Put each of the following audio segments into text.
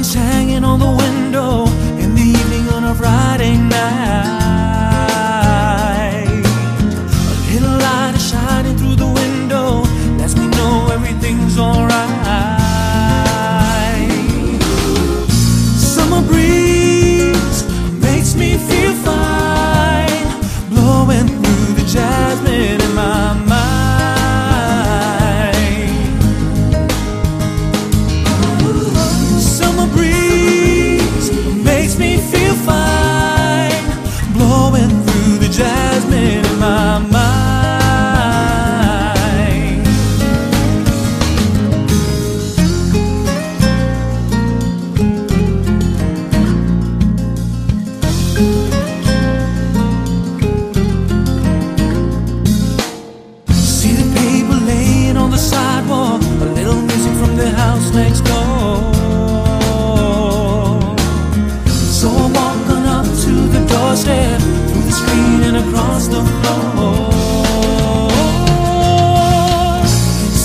lights hanging on the window in the evening on a Friday night. A little light is shining through the window, lets me know everything's alright. Summer breeze makes me feel fine, blowing through the jasmine in my mind. Summer breeze makes me feel fine, blowing through the jasmine in my mind. See the paper laying on the sidewalk, a little missing from the house next door. So I'm walking up to the doorstep, through the screen and across the floor.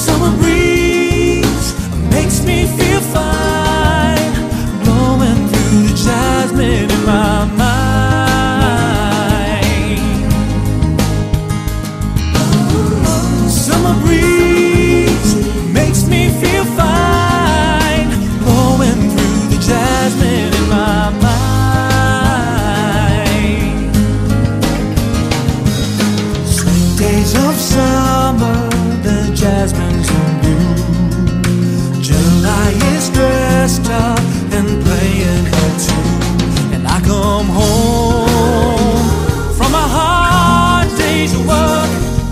Summer breeze makes me feel fine, blowing through the jasmine in my mind. Summer breeze makes me feel fine, blowing through the jasmine in my mind. Sweet days of summer, the jasmine's in bloom. July is dressed up and playing her tune, and I come home from a hard day's work,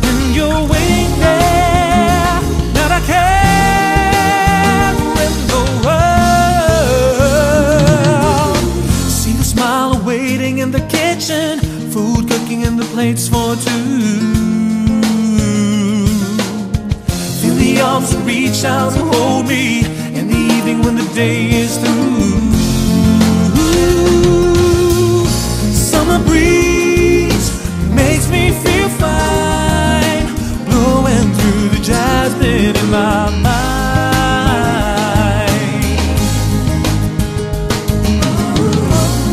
and you're waiting there, not a care in the world. See the smile waiting in the kitchen, food cooking and the plates for two. Feel the arms that reach out and hold me in the evening when the day is through. Summer breeze makes me feel fine, blowing through the jasmine in my mind.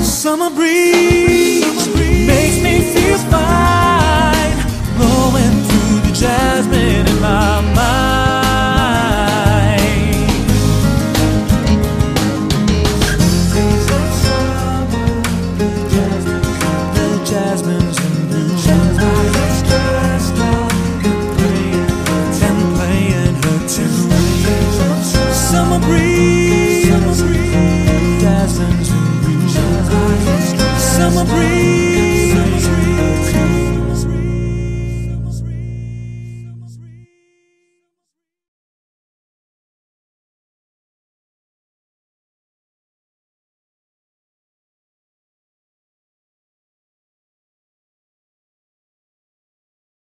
Summer breeze makes me feel fine, blowing through the jasmine in my mind. Days of summer, the jasmine's in bloom. July is dressed up and playing her tune. Summer breeze, jasmine's in bloom. Summer breeze.